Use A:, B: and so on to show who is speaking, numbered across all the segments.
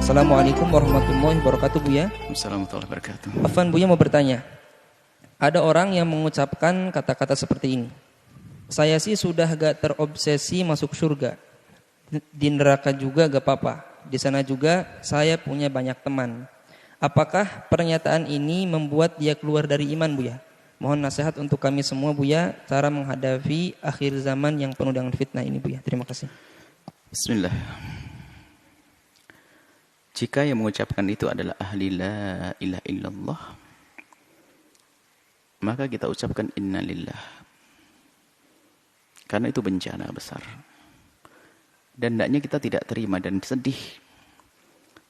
A: Assalamualaikum warahmatullahi wabarakatuh, Buya.
B: Assalamualaikum warahmatullahi wabarakatuh.
A: Afwan, Buya mau bertanya. Ada orang yang mengucapkan kata-kata seperti ini. Saya sih sudah gak terobsesi masuk surga. Di neraka juga gak apa-apa. Di sana juga saya punya banyak teman. Apakah pernyataan ini membuat dia keluar dari iman, Buya? Mohon nasihat untuk kami semua, Buya, cara menghadapi akhir zaman yang penuh dengan fitnah ini, Buya. Terima kasih.
B: Bismillah. Jika yang mengucapkan itu adalah ahli la ilaha illallah, maka kita ucapkan innalillah. Karena itu bencana besar. Dan hendaknya kita tidak terima dan sedih.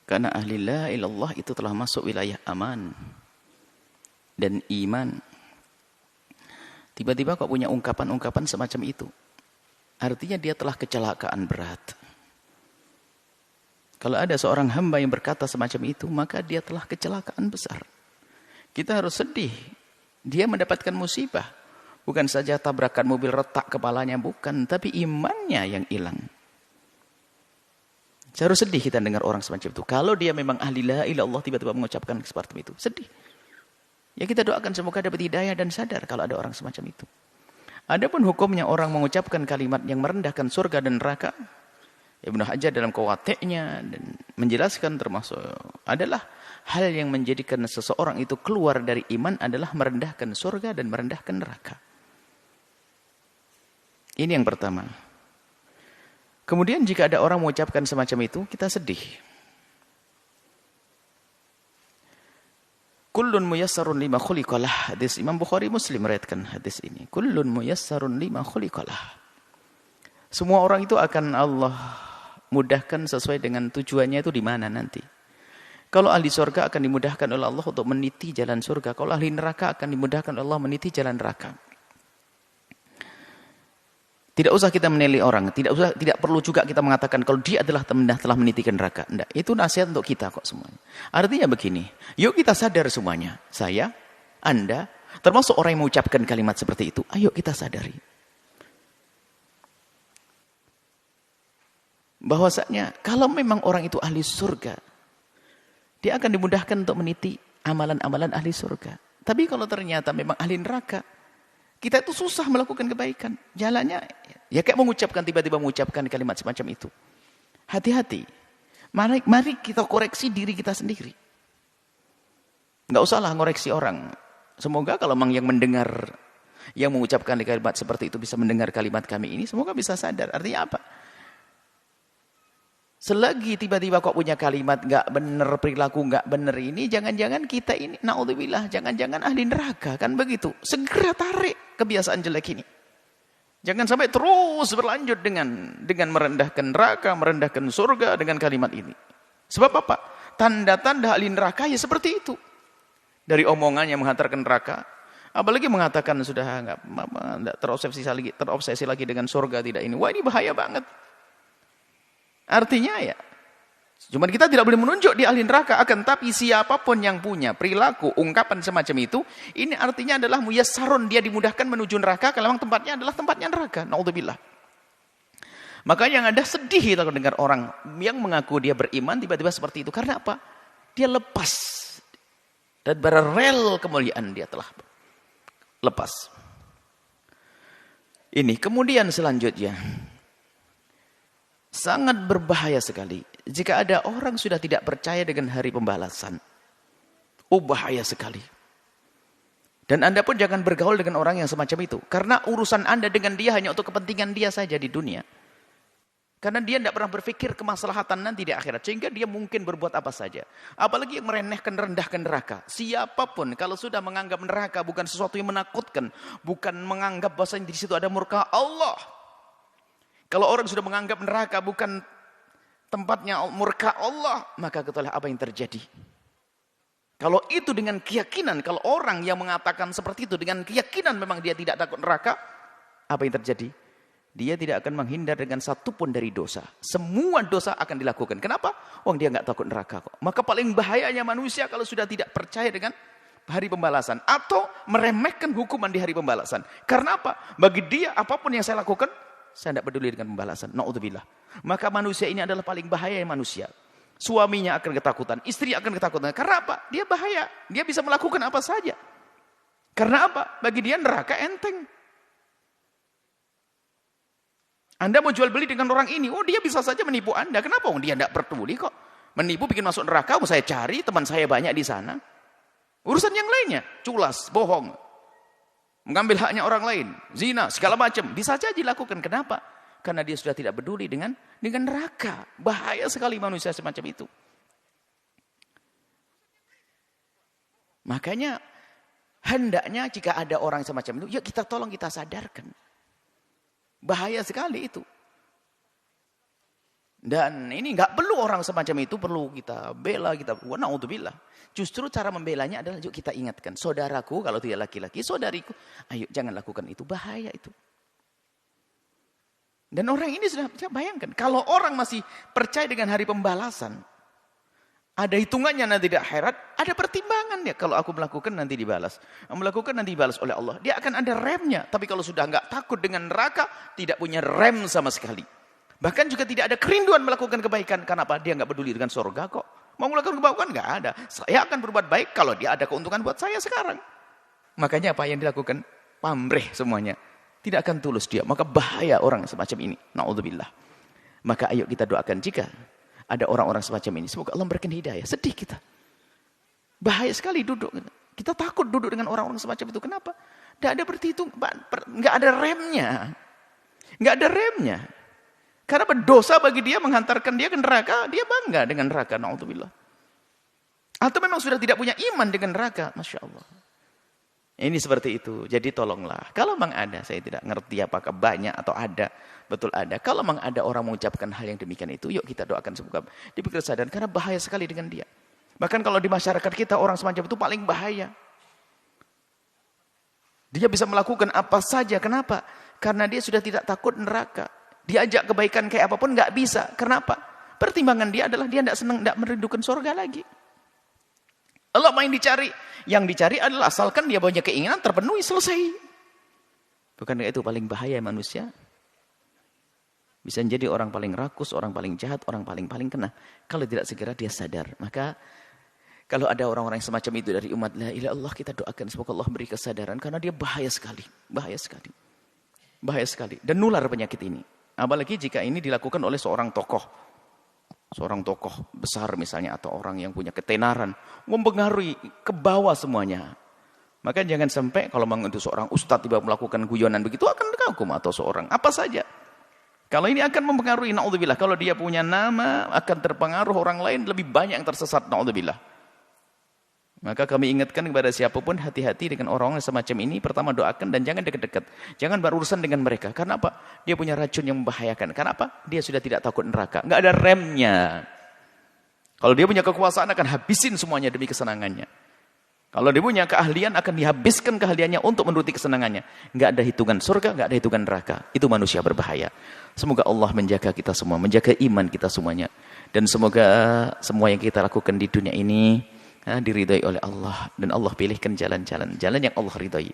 B: Karena ahli la ilaha illallah itu telah masuk wilayah aman dan iman. Tiba-tiba kok punya ungkapan-ungkapan semacam itu. Artinya dia telah kecelakaan berat. Kalau ada seorang hamba yang berkata semacam itu, maka dia telah kecelakaan besar. Kita harus sedih. Dia mendapatkan musibah. Bukan saja tabrakan mobil retak kepalanya, bukan. Tapi imannya yang hilang. Harus sedih kita dengar orang semacam itu. Kalau dia memang ahli la ilaha illallah tiba-tiba mengucapkan seperti itu. Sedih. Ya kita doakan semoga dapat hidayah dan sadar kalau ada orang semacam itu. Adapun hukumnya orang mengucapkan kalimat yang merendahkan surga dan neraka, Ibnu Hajar dalam Qawatiknya dan menjelaskan termasuk adalah hal yang menjadikan seseorang itu keluar dari iman adalah merendahkan surga dan merendahkan neraka. Ini yang pertama. Kemudian jika ada orang mengucapkan semacam itu, kita sedih. Kullun muyassarun lima khuliqalah. Hadis Imam Bukhari Muslim meriwayatkan hadis ini. Kullun muyassarun lima khuliqalah. Semua orang itu akan Allah mudahkan sesuai dengan tujuannya itu di mana nanti. Kalau ahli surga akan dimudahkan oleh Allah untuk meniti jalan surga. Kalau ahli neraka akan dimudahkan oleh Allah meniti jalan neraka. Tidak usah kita menilai orang. Tidak perlu juga kita mengatakan kalau dia adalah telah meniti ke neraka. Tidak. Itu nasihat untuk kita kok semuanya. Artinya begini. Yuk kita sadar semuanya. Saya, Anda, termasuk orang yang mengucapkan kalimat seperti itu. Ayo kita sadari. Bahwasanya kalau memang orang itu ahli surga, dia akan dimudahkan untuk meniti amalan-amalan ahli surga. Tapi kalau ternyata memang ahli neraka, kita itu susah melakukan kebaikan. Jalannya ya kayak tiba-tiba mengucapkan kalimat semacam itu. Hati-hati. Mari kita koreksi diri kita sendiri. Enggak usahlah ngoreksi orang. Semoga kalau memang yang mendengar, yang mengucapkan kalimat seperti itu bisa mendengar kalimat kami ini, semoga bisa sadar. Artinya apa? Selagi tiba-tiba kok punya kalimat gak benar, perilaku gak benar ini, jangan-jangan kita ini, na'udzubillah, jangan-jangan ahli neraka, kan begitu. Segera tarik kebiasaan jelek ini. Jangan sampai terus berlanjut dengan merendahkan neraka, merendahkan surga dengan kalimat ini. Sebab apa? Tanda-tanda ahli neraka ya seperti itu. Dari omongannya menghantarkan neraka, apalagi mengatakan sudah gak terobsesi lagi dengan surga, tidak ini. Wah ini bahaya banget. Artinya ya, cuman kita tidak boleh menunjuk di ahli neraka, akan tapi siapapun yang punya perilaku, ungkapan semacam itu, ini artinya adalah muyassarun, dia dimudahkan menuju neraka, kalau memang tempatnya adalah tempatnya neraka. Na'udzubillah. Maka yang ada sedih kita dengar orang yang mengaku dia beriman tiba-tiba seperti itu. Karena apa? Dia lepas. Dan rel kemuliaan dia telah lepas. Ini kemudian selanjutnya. Sangat berbahaya sekali jika ada orang sudah tidak percaya dengan hari pembalasan. Oh bahaya sekali. Dan Anda pun jangan bergaul dengan orang yang semacam itu. Karena urusan Anda dengan dia hanya untuk kepentingan dia saja di dunia. Karena dia tidak pernah berpikir kemaslahatan nanti di akhirat. Sehingga dia mungkin berbuat apa saja. Apalagi yang merendahkan, rendahkan neraka. Siapapun kalau sudah menganggap neraka bukan sesuatu yang menakutkan. Bukan menganggap bahwasanya di situ ada murka Allah. Kalau orang sudah menganggap neraka bukan tempatnya murka Allah, maka ketahuilah apa yang terjadi. Kalau itu dengan keyakinan, kalau orang yang mengatakan seperti itu dengan keyakinan memang dia tidak takut neraka, apa yang terjadi? Dia tidak akan menghindar dengan satupun dari dosa. Semua dosa akan dilakukan. Kenapa? Dia nggak takut neraka kok. Maka paling bahayanya manusia kalau sudah tidak percaya dengan hari pembalasan atau meremehkan hukuman di hari pembalasan. Karena apa? Bagi dia apapun yang saya lakukan, saya tidak peduli dengan pembalasan. Na'udzubillah. Maka manusia ini adalah paling bahaya manusia. Suaminya akan ketakutan, istri akan ketakutan. Karena apa? Dia bahaya. Dia bisa melakukan apa saja. Karena apa? Bagi dia neraka enteng. Anda mau jual beli dengan orang ini, oh dia bisa saja menipu Anda. Kenapa? Oh, dia tidak peduli kok. Menipu bikin masuk neraka, mau saya cari, teman saya banyak di sana. Urusan yang lainnya, culas, bohong. Mengambil haknya orang lain, zina, segala macam. Bisa saja dilakukan. Kenapa? Karena dia sudah tidak peduli dengan neraka. Bahaya sekali manusia semacam itu. Makanya, hendaknya jika ada orang semacam itu, yuk kita tolong, kita sadarkan. Bahaya sekali itu. Dan ini nggak perlu orang semacam itu, perlu kita bela, kita na'udzubillah. Justru cara membelanya adalah yuk kita ingatkan, saudaraku kalau tidak laki-laki, saudariku, ayo jangan lakukan itu, bahaya itu. Dan orang ini sudah bayangkan, kalau orang masih percaya dengan hari pembalasan, ada hitungannya nanti di akhirat, ada pertimbangan ya. Kalau aku melakukan nanti dibalas. Melakukan nanti dibalas oleh Allah. Dia akan ada remnya. Tapi kalau sudah nggak takut dengan neraka, tidak punya rem sama sekali. Bahkan juga tidak ada kerinduan melakukan kebaikan. Kenapa? Dia nggak peduli dengan surga kok. Mau melakukan kebaikan nggak ada. Saya akan berbuat baik kalau dia ada keuntungan buat saya sekarang. Makanya apa yang dilakukan? Pamrih semuanya. Tidak akan tulus dia. Maka bahaya orang semacam ini. Na'udzubillah. Maka ayo kita doakan jika ada orang-orang semacam ini. Semoga Allah memberikan hidayah. Sedih kita. Bahaya sekali duduk. Kita takut duduk dengan orang-orang semacam itu. Kenapa? Tidak ada berhitung. Nggak ada remnya. Nggak ada remnya. Karena berdosa bagi dia menghantarkan dia ke neraka. Dia bangga dengan neraka. Na'udzubillah. Atau memang sudah tidak punya iman dengan neraka. Masya Allah. Ini seperti itu. Jadi tolonglah. Kalau memang ada, saya tidak ngerti apakah banyak atau ada. Betul ada. Kalau memang ada orang mengucapkan hal yang demikian itu, yuk kita doakan semoga dipikir sadar. Karena bahaya sekali dengan dia. Bahkan kalau di masyarakat kita orang semacam itu paling bahaya. Dia bisa melakukan apa saja. Kenapa? Karena dia sudah tidak takut neraka. Diajak kebaikan kayak apapun nggak bisa. Kenapa? Pertimbangan dia adalah dia tidak senang, tidak merindukan surga lagi. Allah main dicari. Yang dicari adalah asalkan dia punya keinginan terpenuhi, selesai. Bukankah itu paling bahaya manusia? Bisa menjadi orang paling rakus, orang paling jahat, orang paling kena. Kalau tidak segera dia sadar. Maka kalau ada orang-orang semacam itu dari umat la ilaha illallah, kita doakan semoga Allah beri kesadaran. Karena dia bahaya sekali. Bahaya sekali. Bahaya sekali. Dan nular penyakit ini. Apalagi jika ini dilakukan oleh seorang tokoh. Seorang tokoh besar misalnya, atau orang yang punya ketenaran, mempengaruhi ke bawah semuanya. Maka jangan sampai kalau memang itu seorang ustadz tiba melakukan guyonan begitu akan kagum, atau seorang apa saja. Kalau ini akan mempengaruhi, na'udzubillah. Kalau dia punya nama akan terpengaruh orang lain, lebih banyak yang tersesat, na'udzubillah. Maka kami ingatkan kepada siapapun, hati-hati dengan orang-orang semacam ini. Pertama doakan dan jangan dekat-dekat. Jangan berurusan dengan mereka. Karena apa? Dia punya racun yang membahayakan. Karena apa? Dia sudah tidak takut neraka. Nggak ada remnya. Kalau dia punya kekuasaan akan habisin semuanya demi kesenangannya. Kalau dia punya keahlian akan dihabiskan keahliannya untuk menuruti kesenangannya. Nggak ada hitungan surga, nggak ada hitungan neraka. Itu manusia berbahaya. Semoga Allah menjaga kita semua, menjaga iman kita semuanya. Dan semoga semua yang kita lakukan di dunia ini diridai oleh Allah, dan Allah pilihkan jalan yang Allah ridai.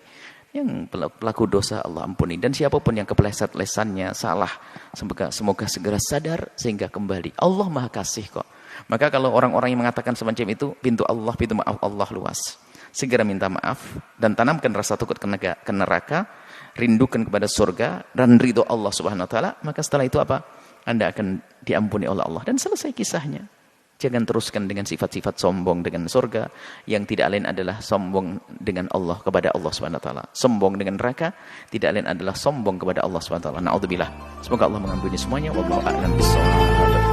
B: Yang pelaku dosa Allah ampuni, dan siapapun yang kepleset lesannya salah, semoga segera sadar sehingga kembali. Allah Maha Kasih kok. Maka kalau orang-orang yang mengatakan semacam itu, pintu maaf Allah luas. Segera minta maaf dan tanamkan rasa takut ke neraka, rindukan kepada surga dan ridho Allah Subhanahu wa taala, maka setelah itu apa? Anda akan diampuni oleh Allah dan selesai kisahnya. Jangan teruskan dengan sifat-sifat sombong dengan surga, yang tidak lain adalah sombong dengan Allah, kepada Allah Subhanahu wa taala. Sombong dengan neraka tidak lain adalah sombong kepada Allah Subhanahu wa taala. Na'udzubillah. Semoga Allah mengampuni semuanya. Wallahu a'lam bishawab.